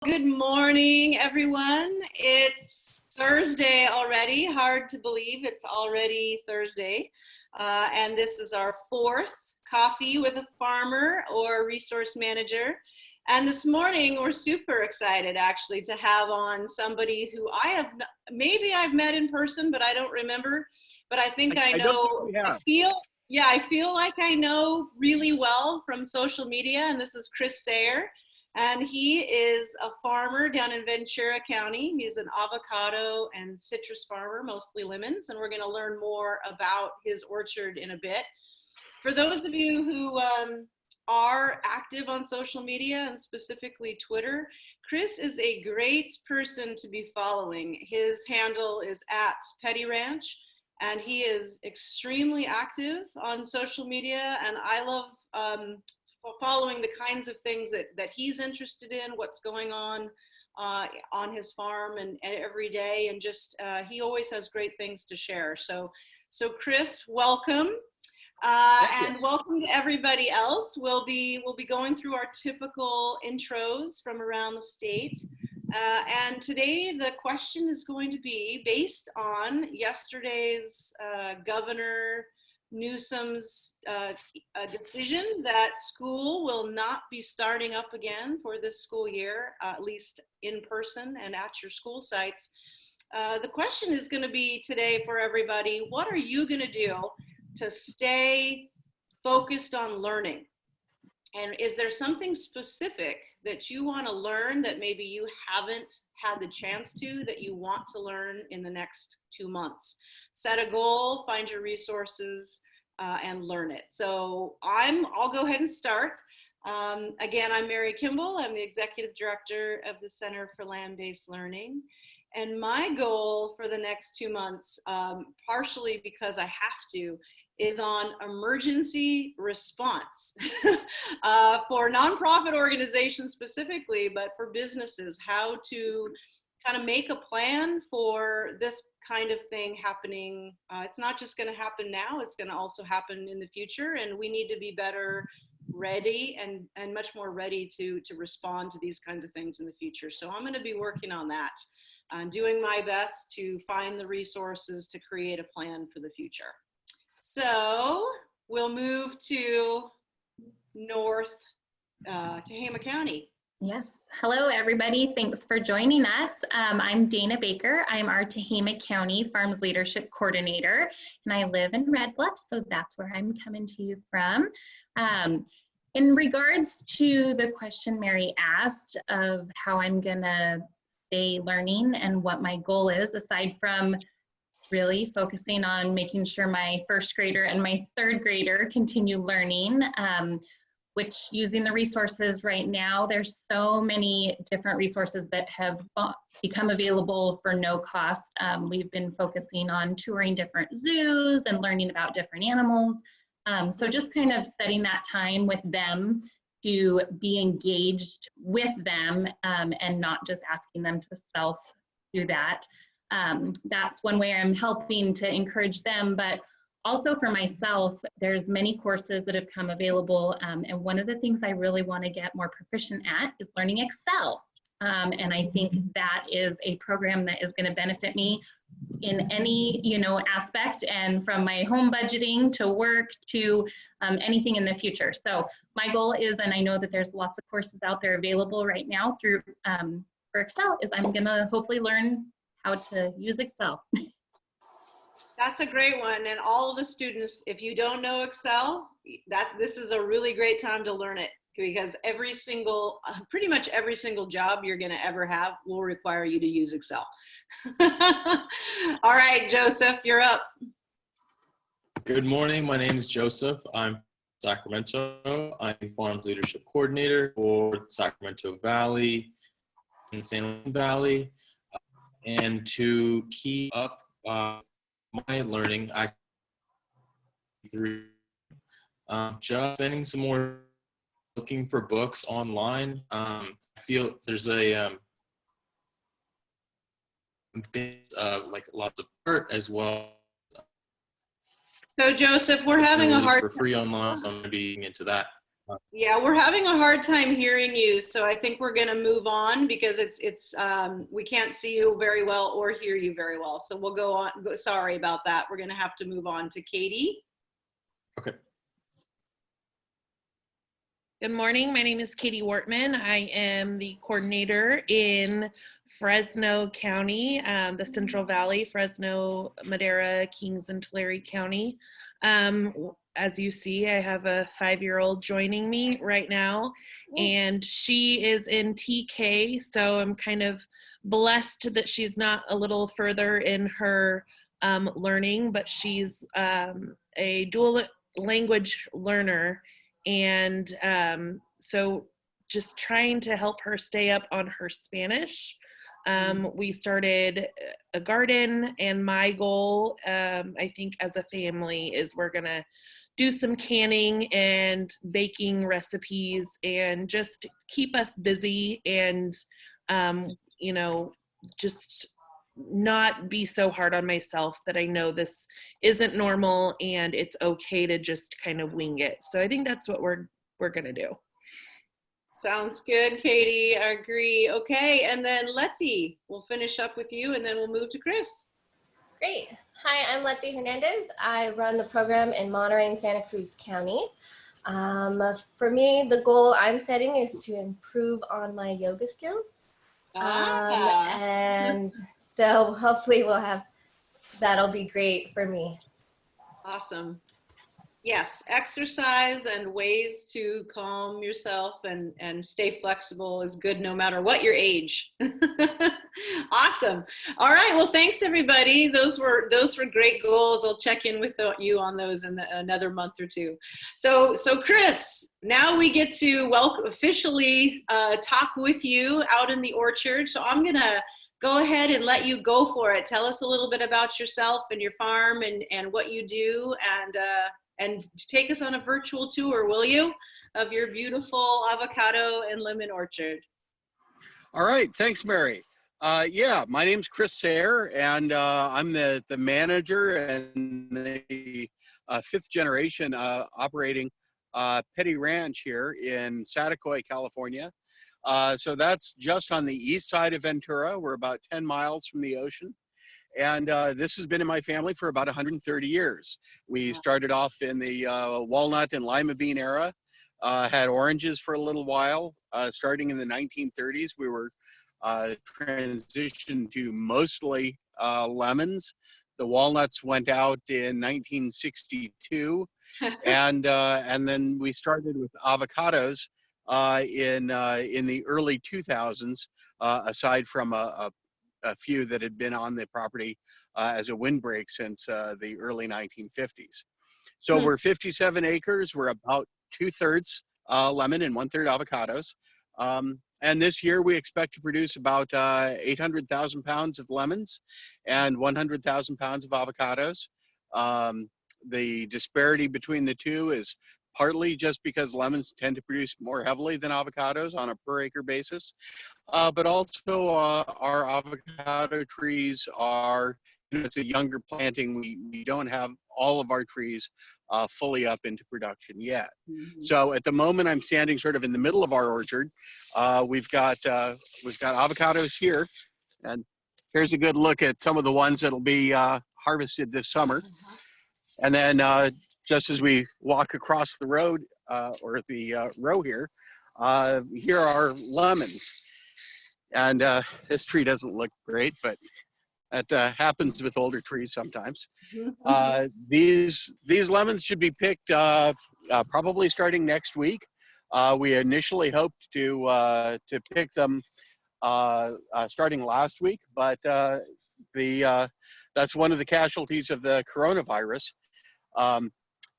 Good morning, everyone. It's Thursday already. Hard to believe it's already Thursday. And this is our fourth Coffee with a Farmer or Resource Manager. And this morning, we're super excited actually to have on somebody who maybe I've met in person, but I don't remember. But I think I know, I feel like I know really well from social media. And this is Chris Sayer. And he is a farmer down in Ventura County. He's an avocado and citrus farmer, mostly lemons, and we're going to learn more about his orchard in a bit. For those of you who are active on social media and specifically Twitter, Chris is a great person to be following. His handle is @PettyRanch, and he is extremely active on social media, and I love following the kinds of things that he's interested in, what's going on his farm and every day, and just he always has great things to share. So Chris, welcome, and welcome to everybody else. We'll be going through our typical intros from around the state, and today the question is going to be based on yesterday's Governor Newsom's decision that school will not be starting up again for this school year, at least in person and at your school sites. The question is going to be today for everybody, what are you going to do to stay focused on learning? And is there something specific that you want to learn that maybe you haven't had the chance to, that you want to learn in the next 2 months? Set a goal, find your resources, and learn it. So I'll go ahead and start. Again, I'm Mary Kimball. I'm the Executive Director of the Center for Land-Based Learning. And my goal for the next 2 months, partially because I have to, is on emergency response for nonprofit organizations specifically, but for businesses, how to kind of make a plan for this kind of thing happening. It's not just going to happen now, it's going to also happen in the future, and we need to be better ready and much more ready to respond to these kinds of things in the future. So I'm going to be working on that, doing my best to find the resources to create a plan for the future. So we'll move to North Tehama County. Yes. Hello, everybody. Thanks for joining us. I'm Dana Baker. I'm our Tehama County Farms Leadership Coordinator, and I live in Red Bluff, so that's where I'm coming to you from. In regards to the question Mary asked of how I'm gonna stay learning and what my goal is, aside from really focusing on making sure my first grader and my third grader continue learning, which using the resources right now, there's so many different resources that have become available for no cost. We've been focusing on touring different zoos and learning about different animals. So just kind of setting that time with them to be engaged with them and not just asking them to self do that. That's one way I'm helping to encourage them, but also for myself, there's many courses that have come available, and one of the things I really want to get more proficient at is learning Excel. And I think that is a program that is going to benefit me in any aspect, and from my home budgeting to work to anything in the future. So my goal is, and I know that there's lots of courses out there available right now through for Excel, is I'm going to hopefully learn how to use Excel. That's a great one. And all the students, if you don't know Excel, this is a really great time to learn it, because pretty much every single job you're going to ever have will require you to use Excel. All right, Joseph, you're up. Good morning. My name is Joseph. I'm from Sacramento. I'm the Farms Leadership Coordinator for Sacramento Valley and San Luis Valley. And to keep up my learning, I through just spending some more looking for books online. I feel there's a bit like lots of art as well. So Joseph, we're having a hard for free online, so I'm going to be into that. Yeah, we're having a hard time hearing you, so I think we're going to move on because we can't see you very well or hear you very well. So we'll go on. Sorry about that. We're going to have to move on to Katie. Okay. Good morning. My name is Katie Wortman. I am the coordinator in Fresno County, the Central Valley, Fresno, Madera, Kings, and Tulare County. As you see, I have a 5-year-old joining me right now, and she is in TK, so I'm kind of blessed that she's not a little further in her learning, but she's a dual language learner, and so just trying to help her stay up on her Spanish. We started a garden, and my goal, I think as a family, is we're gonna do some canning and baking recipes and just keep us busy and, you know, just not be so hard on myself that I know this isn't normal and it's okay to just kind of wing it. So I think that's what we're gonna do. Sounds good, Katie. I agree. Okay, and then Lexi, we'll finish up with you and then we'll move to Chris. Great. Hi, I'm Lexi Hernandez. I run the program in Monterey and Santa Cruz County. For me, the goal I'm setting is to improve on my yoga skills. And so hopefully that'll be great for me. Awesome. Yes, exercise and ways to calm yourself and stay flexible is good no matter what your age. Awesome. All right. Well, thanks everybody. Those were great goals. I'll check in with you on those in another month or two. So Chris, now we get to officially talk with you out in the orchard. So I'm gonna go ahead and let you go for it. Tell us a little bit about yourself and your farm and what you do, and take us on a virtual tour, will you, of your beautiful avocado and lemon orchard. All right, thanks, Mary. Yeah, my name's Chris Sayre, and I'm the manager and the 5th generation operating Petty Ranch here in Saticoy, California. So that's just on the east side of Ventura. We're about 10 miles from the ocean. And this has been in my family for about 130 years. We started off in the walnut and lima bean era, had oranges for a little while. Starting in the 1930s, we were transitioned to mostly lemons. The walnuts went out in 1962, and then we started with avocados in the early 2000s, aside from a few that had been on the property as a windbreak since the early 1950s. So we're 57 acres. We're about 2/3 lemon and 1/3 avocados. And this year we expect to produce about 800,000 pounds of lemons and 100,000 pounds of avocados. The disparity between the two is partly just because lemons tend to produce more heavily than avocados on a per acre basis. But also our avocado trees are, it's a younger planting. We don't have all of our trees fully up into production yet. So at the moment, I'm standing sort of in the middle of our orchard. We've got avocados here, and here's a good look at some of the ones that'll be harvested this summer. And then just as we walk across the road or the row here, here are lemons. And this tree doesn't look great, but that happens with older trees sometimes. These lemons should be picked probably starting next week. We initially hoped to pick them starting last week, but that's one of the casualties of the coronavirus.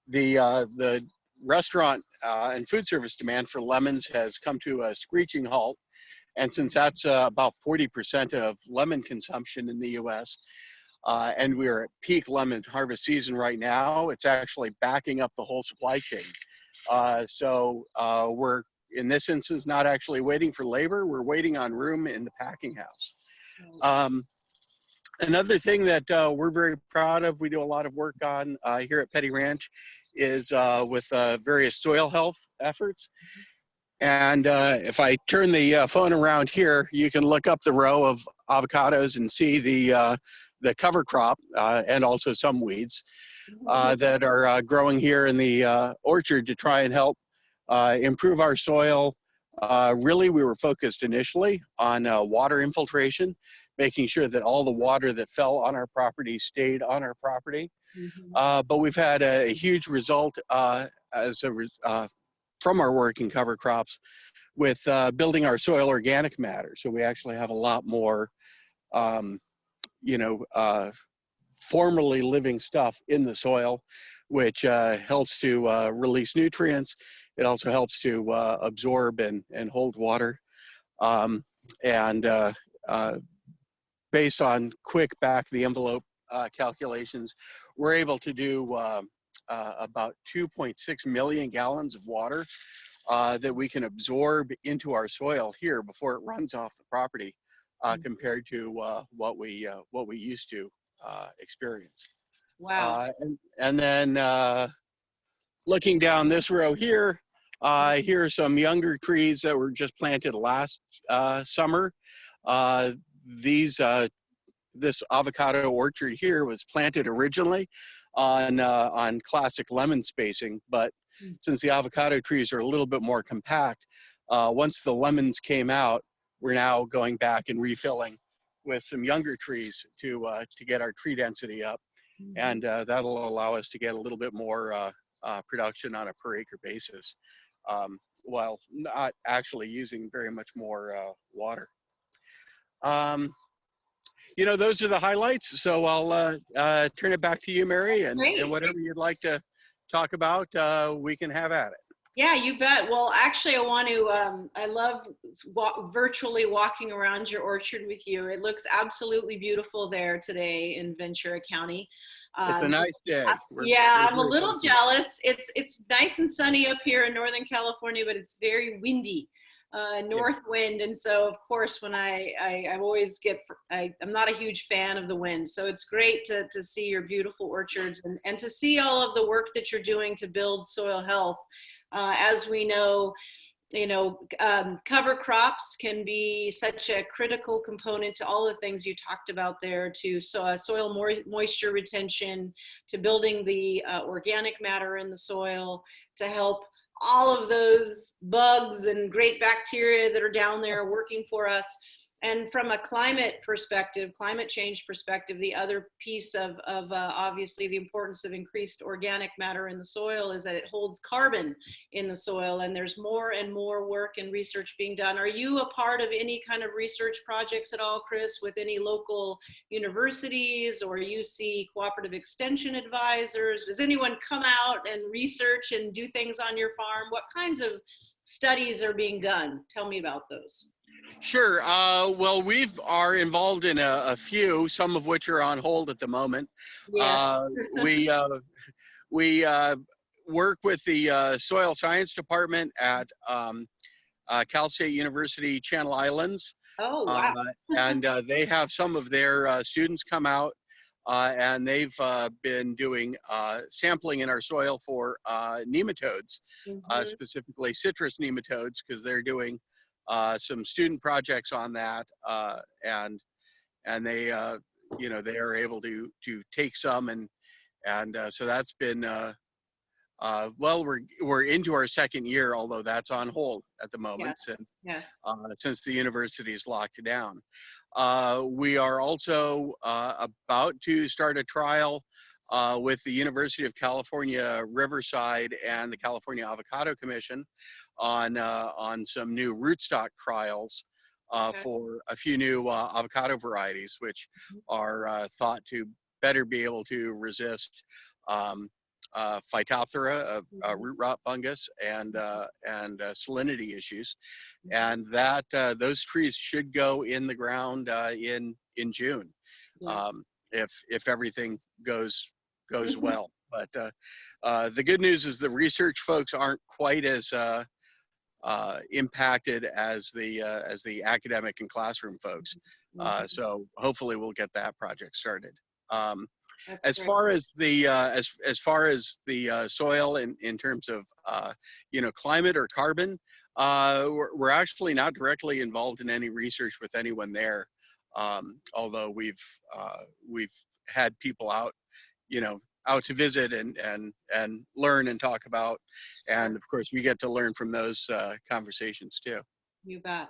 The restaurant and food service demand for lemons has come to a screeching halt. And since that's about 40% of lemon consumption in the US, and we're at peak lemon harvest season right now, it's actually backing up the whole supply chain. So we're, in this instance, not actually waiting for labor, we're waiting on room in the packing house. Another thing that we're very proud of, we do a lot of work on here at Petty Ranch, is with various soil health efforts. And if I turn the phone around here, you can look up the row of avocados and see the cover crop and also some weeds that are growing here in the orchard to try and help improve our soil. Really, we were focused initially on water infiltration, making sure that all the water that fell on our property stayed on our property. But we've had a huge result from our work in cover crops with building our soil organic matter. So we actually have a lot more, formerly living stuff in the soil, which helps to release nutrients. It also helps to absorb and hold water. Based on quick back of the envelope calculations, we're able to do about 2.6 million gallons of water that we can absorb into our soil here before it runs off the property, compared to what we used to experience. Wow. And then looking down this row here, here are some younger trees that were just planted last summer. This avocado orchard here was planted originally on classic lemon spacing, but since the avocado trees are a little bit more compact, once the lemons came out, we're now going back and refilling with some younger trees to get our tree density up, and that'll allow us to get a little bit more production on a per acre basis, while not actually using very much more water. Those are the highlights. So I'll turn it back to you, Mary, and whatever you'd like to talk about, we can have at it. Yeah, you bet. Well, actually, I want to, I love virtually walking around your orchard with you. It looks absolutely beautiful there today in Ventura County. It's a nice day. I'm a little jealous. It's nice and sunny up here in Northern California, but it's very windy. North wind, and so of course when I always I'm not a huge fan of the wind, so it's great to see your beautiful orchards and to see all of the work that you're doing to build soil health. As we know, cover crops can be such a critical component to all the things you talked about there, to soil moisture retention, to building the organic matter in the soil, to help all of those bugs and great bacteria that are down there working for us. And from a climate change perspective, the other piece of obviously the importance of increased organic matter in the soil is that it holds carbon in the soil, and there's more and more work and research being done. Are you a part of any kind of research projects at all, Chris, with any local universities, or you see cooperative extension advisors? Does anyone come out and research and do things on your farm? What kinds of studies are being done? Tell me about those. Sure. Well, we are involved in a few, some of which are on hold at the moment. Yes. We work with the Soil Science Department at Cal State University Channel Islands. Oh, wow. And they have some of their students come out, and they've been doing sampling in our soil for nematodes, specifically citrus nematodes, because they're doing some student projects on that, and they they are able to take some, and so that's been well, we're into our second year, although that's on hold at the moment. Since the university is locked down. We are also about to start a trial with the University of California, Riverside, and the California Avocado Commission on some new rootstock trials for a few new avocado varieties, which are thought to better be able to resist Phytophthora, root rot fungus, and salinity issues, and that those trees should go in the ground in June, if everything goes well. But the good news is the research folks aren't quite as impacted as the academic and classroom folks. So hopefully we'll get that project started. As far as the as far as the soil in terms of climate or carbon, we're actually not directly involved in any research with anyone there, although we've had people out out to visit and learn and talk about, and of course we get to learn from those conversations too. You bet.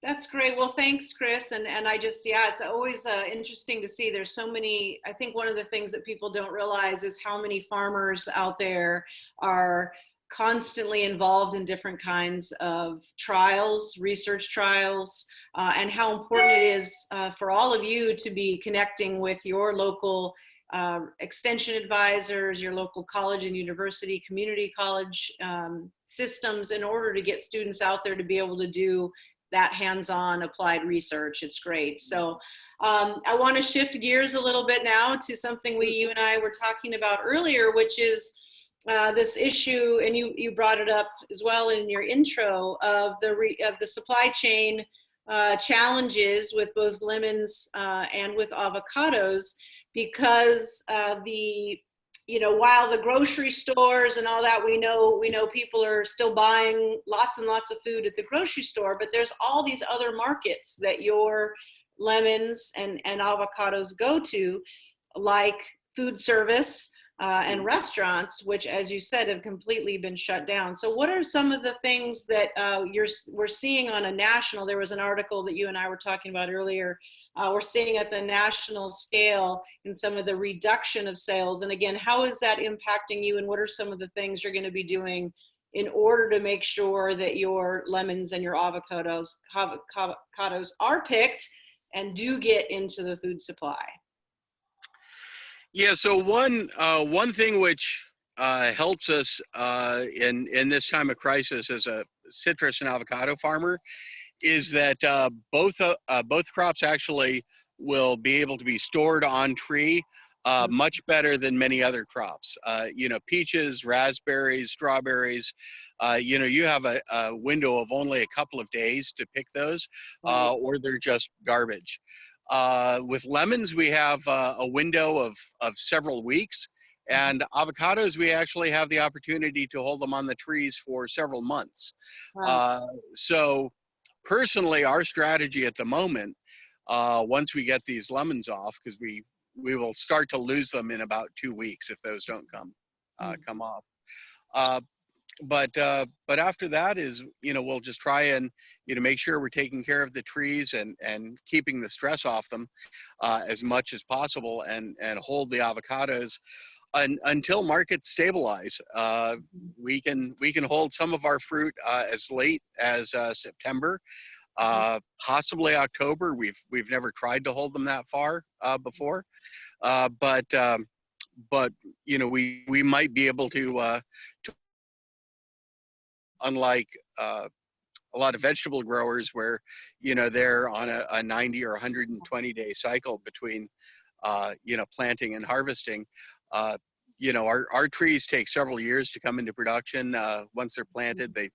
That's great. Well, thanks, Chris. And I just, yeah, it's always interesting to see. There's so many. I think one of the things that people don't realize is how many farmers out there are constantly involved in different kinds of trials, research trials, and how important it is for all of you to be connecting with your local extension advisors, your local college and university, community college systems, in order to get students out there to be able to do that hands-on applied research. It's great. So I want to shift gears a little bit now to something you and I were talking about earlier, which is this issue, and you brought it up as well in your intro, of the supply chain challenges with both lemons and with avocados, because while the grocery stores and all that, we know people are still buying lots and lots of food at the grocery store, but there's all these other markets that your lemons and avocados go to, like food service and restaurants, which, as you said, have completely been shut down. So what are some of the things that we're seeing on a national? There was an article that you and I were talking about earlier. We're seeing at the national scale in some of the reduction of sales. And again, how is that impacting you, and what are some of the things you're going to be doing in order to make sure that your lemons and your avocados are picked and do get into the food supply? Yeah, so one thing which helps us in this time of crisis as a citrus and avocado farmer is that both crops actually will be able to be stored on tree much better than many other crops. Peaches, raspberries, strawberries, you have a window of only a couple of days to pick those, or they're just garbage. With lemons, we have a window of several weeks, and avocados, we actually have the opportunity to hold them on the trees for several months. Wow. So personally, our strategy at the moment, once we get these lemons off, because we will start to lose them in about 2 weeks if those don't come off. But after that is, we'll just try and, make sure we're taking care of the trees and keeping the stress off them as much as possible, and hold the avocados until markets stabilize. We can hold some of our fruit as late as September, possibly October. We've never tried to hold them that far before, but we might be able to unlike a lot of vegetable growers where, they're on a 90 or 120 day cycle between, planting and harvesting. Our trees take several years to come into production. Once they're planted, they've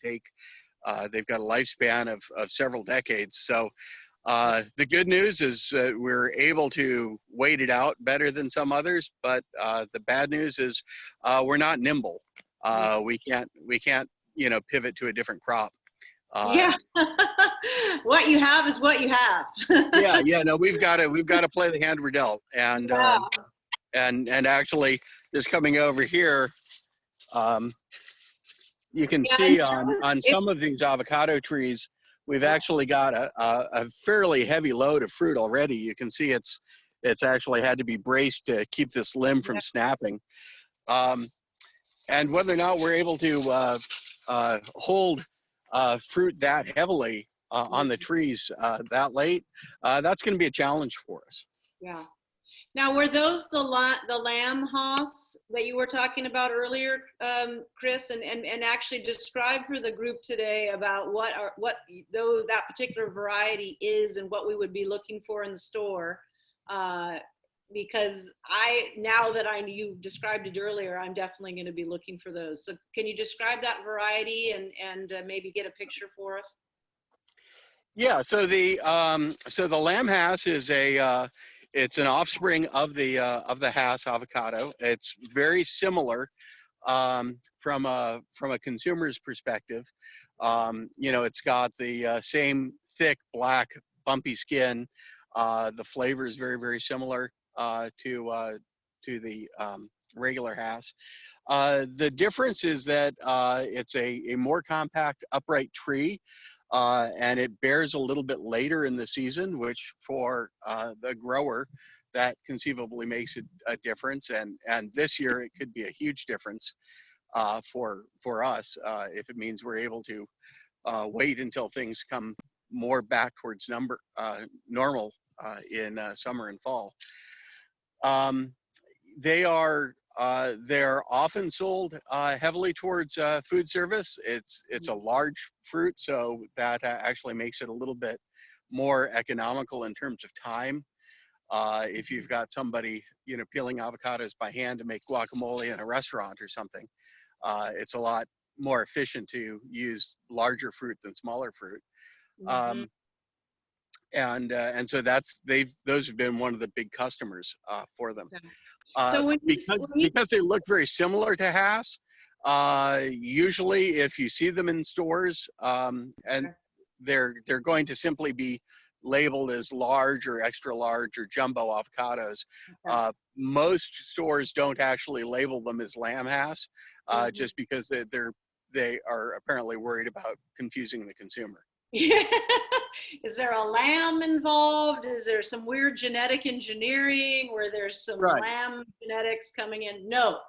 got a lifespan of several decades. So the good news is we're able to wait it out better than some others, but the bad news is we're not nimble. We can't pivot to a different crop. Yeah. What you have is what you have. No, we've got to play the hand we're dealt. And and actually, just coming over here, you can see on some of these avocado trees, we've actually got a fairly heavy load of fruit already. You can see it's actually had to be braced to keep this limb from snapping. And whether or not we're able to hold fruit that heavily on the trees that late, that's going to be a challenge for us. Yeah. Now, were those the lamb house that you were talking about earlier, Chris, and actually describe for the group today about what that particular variety is and what we would be looking for in the store? Because now that you described it earlier, I'm definitely going to be looking for those. So can you describe that variety and maybe get a picture for us? Yeah. So the lamb house is It's an offspring of the Hass avocado. It's very similar from a consumer's perspective. It's got the same thick, black, bumpy skin. The flavor is very, very similar to the regular Hass. The difference is that it's a more compact, upright tree, and it bears a little bit later in the season, which for the grower, that conceivably makes a difference. And this year, it could be a huge difference for us if it means we're able to wait until things come more back towards normal in summer and fall. They're often sold heavily towards food service. It's a large fruit, so that actually makes it a little bit more economical in terms of time. If you've got somebody, peeling avocados by hand to make guacamole in a restaurant or something, it's a lot more efficient to use larger fruit than smaller fruit. Mm-hmm. And so those have been one of the big customers for them. So because they look very similar to Hass, usually if you see them in stores, and they're going to simply be labeled as large or extra large or jumbo avocados. Most stores don't actually label them as lamb Hass, just because they are apparently worried about confusing the consumer. Yeah. Is there a lamb involved? Is there some weird genetic engineering where there's some lamb genetics coming in? No.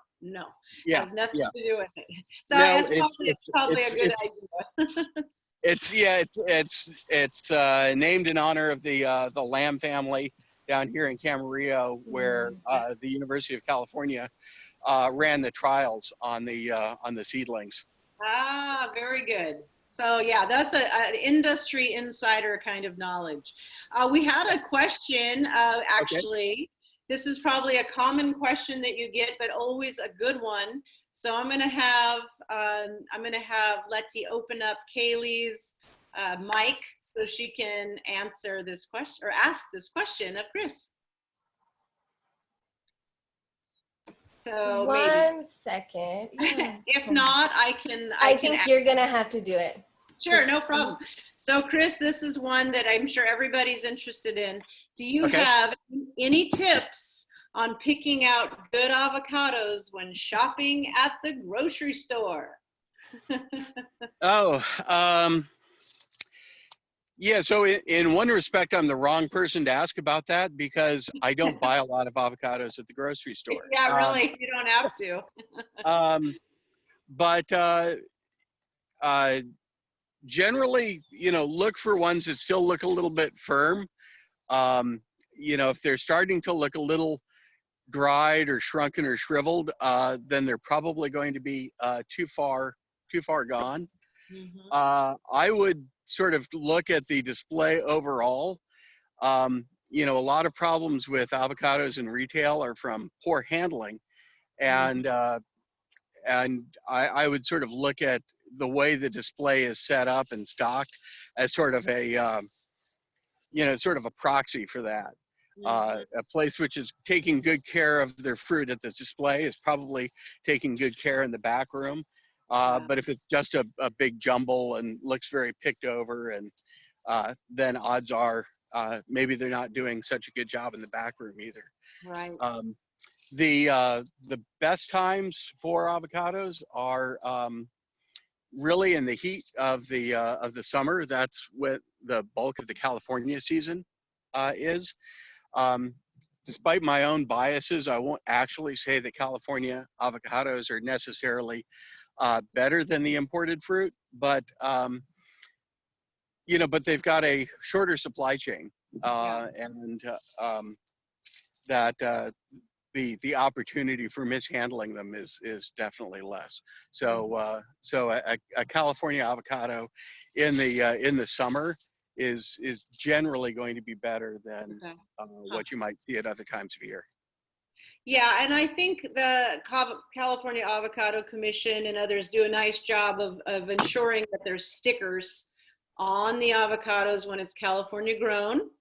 Yeah, has nothing to do with it. So no, it's probably a good idea. It's named in honor of the lamb family down here in Camarillo, where the University of California ran the trials on the seedlings. Ah, very good. So yeah, that's an industry insider kind of knowledge. We had a question, actually. Okay. This is probably a common question that you get, but always a good one. So I'm gonna have Lexi open up Kaylee's mic so she can answer this question or ask this question of Chris. So One second. If not, I can. I think you're gonna have to do it. Sure, no problem. So Chris, this is one that I'm sure everybody's interested in. Do you have any tips on picking out good avocados when shopping at the grocery store? Yeah, so in one respect, I'm the wrong person to ask about that because I don't buy a lot of avocados at the grocery store. Yeah, really, you don't have to. But generally, look for ones that still look a little bit firm. If they're starting to look a little dried or shrunken or shriveled, then they're probably going to be too far gone. Mm-hmm. I would sort of look at the display overall. A lot of problems with avocados in retail are from poor handling, and I would sort of look at the way the display is set up and stocked as sort of a proxy for that. A place which is taking good care of their fruit at the display is probably taking good care in the back room. But if it's just a big jumble and looks very picked over, and then odds are maybe they're not doing such a good job in the back room either. Right. The best times for avocados are really in the heat of the summer. That's what the bulk of the California season is. Despite my own biases, I won't actually say that California avocados are necessarily better than the imported fruit, but but they've got a shorter supply chain, and that the opportunity for mishandling them is definitely less. So a California avocado in the summer is generally going to be better than what you might see at other times of year. Yeah, and I think the California Avocado Commission and others do a nice job of ensuring that there's stickers on the avocados when it's California grown.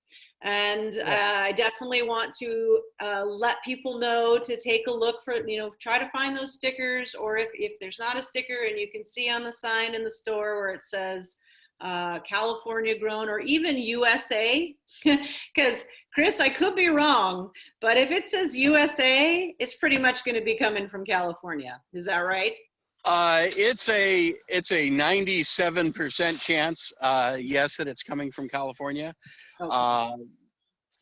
And I definitely want to let people know to take a look for, try to find those stickers, or if there's not a sticker and you can see on the sign in the store where it says California grown, or even USA, because Chris, I could be wrong, but if it says USA, it's pretty much going to be coming from California. Is that right? It's a 97% chance, yes, that it's coming from California. Okay.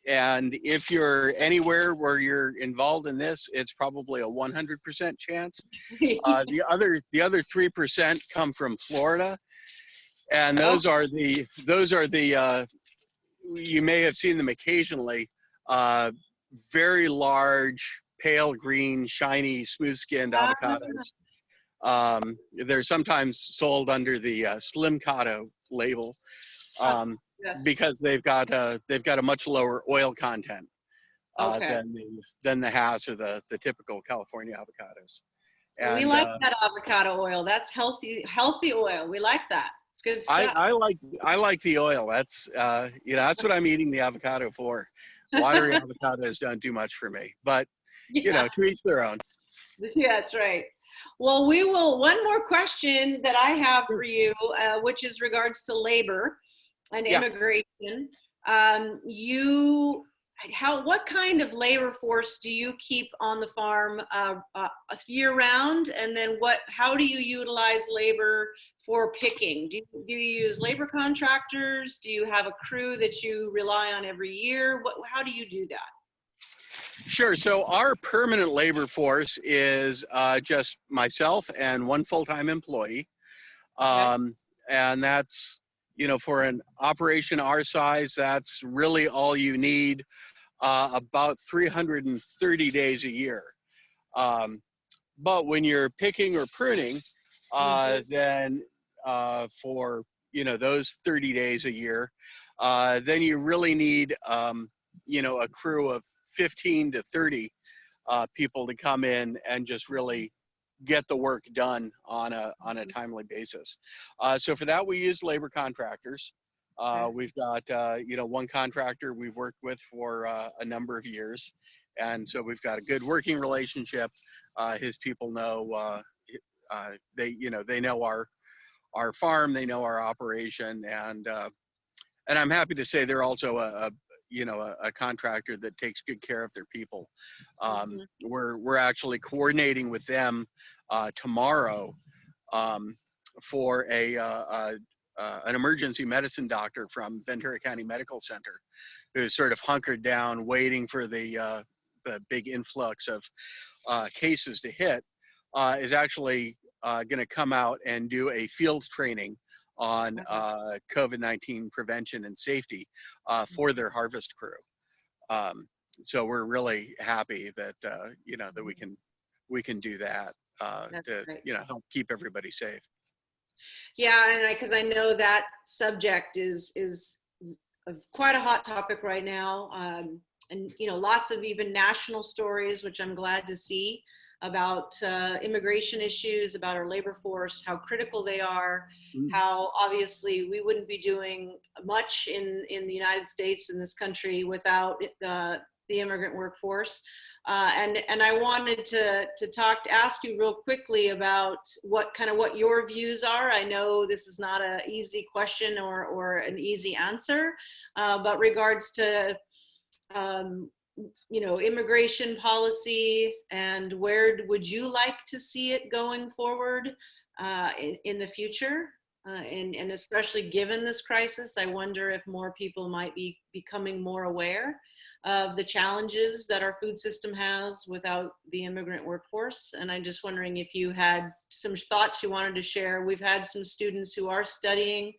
And if you're anywhere where you're involved in this, it's probably a 100% chance. The other 3% come from Florida, and those are the you may have seen them occasionally. Very large, pale green, shiny, smooth-skinned avocados. They're sometimes sold under the Slim Cotto label, Yes. because they've got a much lower oil content than the Hass or the typical California avocados. And we like that avocado oil. That's healthy oil. We like that. It's good stuff. I like the oil. That's that's what I'm eating the avocado for. Watery avocados don't do much for me, but to each their own. Yeah, that's right. Well, one more question that I have for you, which is regards to labor and immigration. What kind of labor force do you keep on the farm year round? And then how do you utilize labor for picking? Do you use labor contractors? Do you have a crew that you rely on every year? How do you do that? Sure. So our permanent labor force is just myself and one full-time employee. And that's, for an operation our size, that's really all you need, about 330 days a year. But when you're picking or pruning, then for, those 30 days a year, then you really need, a crew of 15 to 30 people to come in and just really get the work done on a timely basis. So for that, we use labor contractors. We've got one contractor we've worked with for a number of years, and so we've got a good working relationship. His people know they know our farm, they know our operation, and I'm happy to say they're also a contractor that takes good care of their people. We're actually coordinating with them tomorrow for an emergency medicine doctor from Ventura County Medical Center, who's sort of hunkered down waiting for the big influx of cases to hit, is actually going to come out and do a field training on COVID-19 prevention and safety for their harvest crew. So we're really happy that that we can do that to help keep everybody safe. Yeah, and because I know that subject is quite a hot topic right now, and lots of even national stories, which I'm glad to see, about immigration issues, about our labor force, how critical they are, how obviously we wouldn't be doing much in the United States, in this country, without the immigrant workforce. And I wanted to ask you real quickly about what your views are. I know this is not an easy question or an easy answer, but regards to immigration policy, and where would you like to see it going forward in the future? And especially given this crisis, I wonder if more people might be becoming more aware of the challenges that our food system has without the immigrant workforce. And I'm just wondering if you had some thoughts you wanted to share. We've had some students who are studying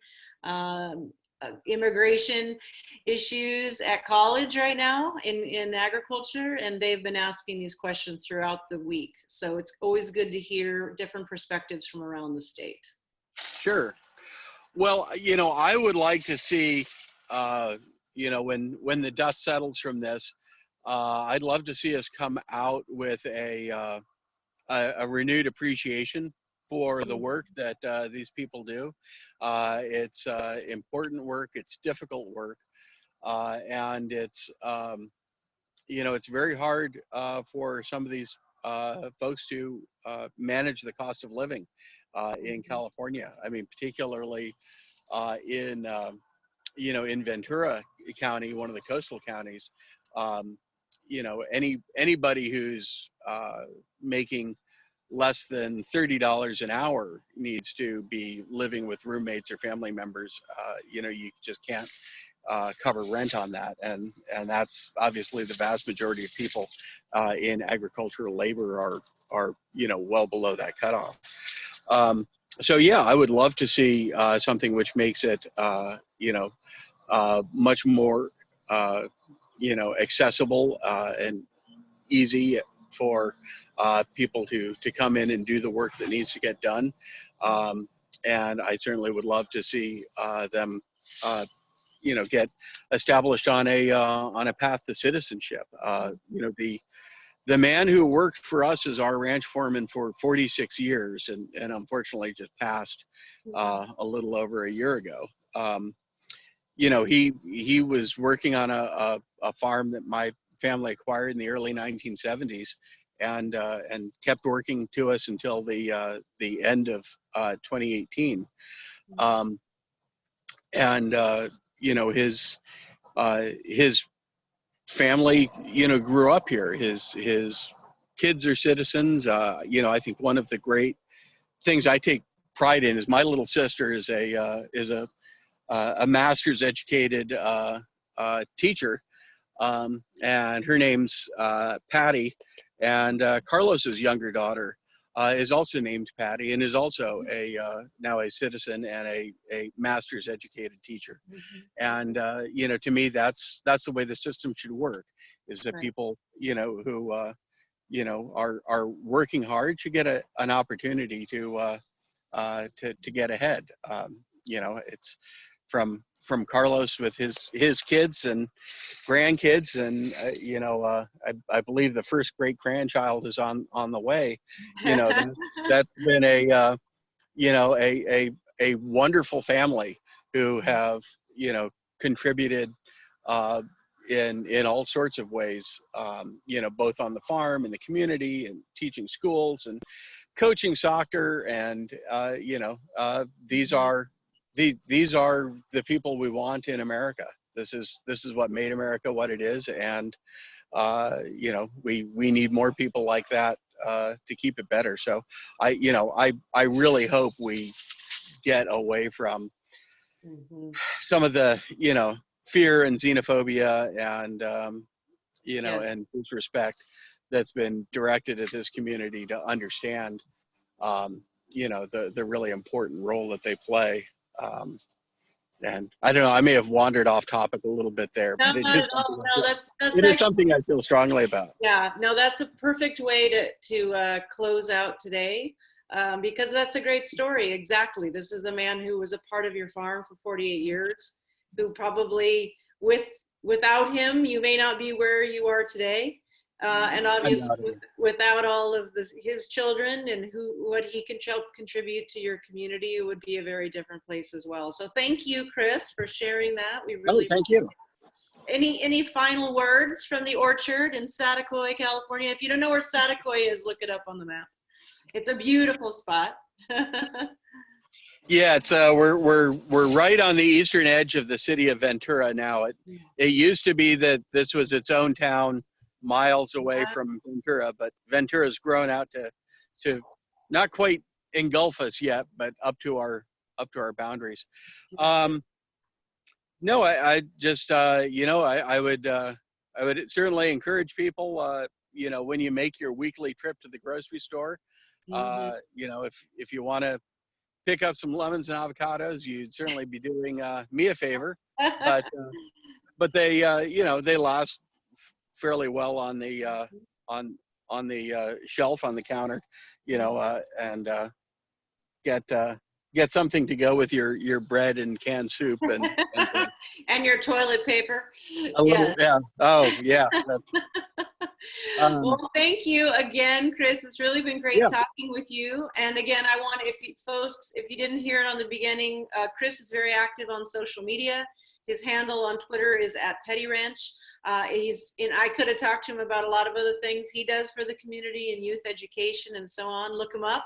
immigration issues at college right now in agriculture, and they've been asking these questions throughout the week. So it's always good to hear different perspectives from around the state. Sure. Well, I would like to see, when the dust settles from this, I'd love to see us come out with a renewed appreciation for the work that these people do. It's important work. It's difficult work. and it's it's very hard for some of these folks to manage the cost of living in California. I mean, particularly in in Ventura County, one of the coastal counties. Anybody who's making less than $30 an hour needs to be living with roommates or family members. You just can't cover rent on that, and that's obviously the vast majority of people in agricultural labor are well below that cutoff. So yeah, I would love to see something which makes it much more accessible and easy for people to come in and do the work that needs to get done. And I certainly would love to see them get established on a path to citizenship. The man who worked for us as our ranch foreman for 46 years and unfortunately just passed a little over a year ago. He was working on a farm that my family acquired in the early 1970s, and kept working to us until the end of 2018. His family grew up here. His kids are citizens. I think one of the great things I take pride in is my little sister is a master's educated teacher, and her name's Patty, and Carlos's younger daughter is also named Patty and is also now a citizen and a master's educated teacher. And to me, that's the way the system should work, is that people who are working hard should get an opportunity to get ahead. It's from Carlos with his kids and grandkids, and I believe the first great grandchild is on the way. That's been a wonderful family who have contributed in all sorts of ways, both on the farm, in the community, and teaching schools and coaching soccer, and these are the people we want in America. This is what made America what it is, and we need more people like that to keep it better. So I really hope we get away from some of the fear and xenophobia and and disrespect that's been directed at this community, to understand the really important role that they play. And I don't know, I may have wandered off topic a little bit there, but it is something I feel strongly about. Yeah, no, that's a perfect way to close out today, because that's a great story. Exactly. This is a man who was a part of your farm for 48 years, who probably without him, you may not be where you are today. And obviously without all of his children and what he can contribute to your community, it would be a very different place as well. So thank you, Chris, for sharing that. We really thank you. Any final words from the orchard in Saticoy, California? If you don't know where Saticoy is, look it up on the map. It's a beautiful spot. Yeah, it's we're right on the eastern edge of the city of Ventura now. It used to be that this was its own town, miles away from Ventura, but Ventura's grown out to not quite engulf us yet, but up to our boundaries. No, I just I would certainly encourage people, when you make your weekly trip to the grocery store, if you want to pick up some lemons and avocados, you'd certainly be doing me a favor. But they they last fairly well on the on the shelf on the counter, and get something to go with your bread and canned soup and and your toilet paper. A little, yeah. Oh, yeah. Well, thank you again, Chris. It's really been great talking with you. And again, I want, if you didn't hear it on the beginning, Chris is very active on social media. His handle on Twitter is @PettyRanch. I could have talked to him about a lot of other things he does for the community and youth education and so on. Look him up.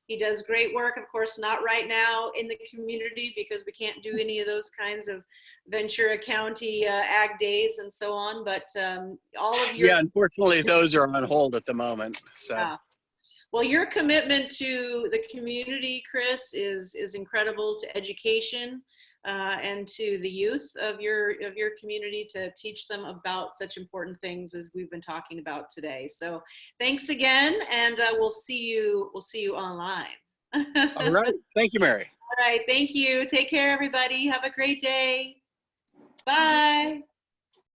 He does great work. Of course, not right now in the community because we can't do any of those kinds of Ventura County ag days and so on. But all of your— Yeah, unfortunately, those are on hold at the moment. So. Yeah. Well, your commitment to the community, Chris, is incredible, to education and to the youth of your community, to teach them about such important things as we've been talking about today. So thanks again, and we'll see you online. All right. Thank you, Mary. All right. Thank you. Take care, everybody. Have a great day. Bye.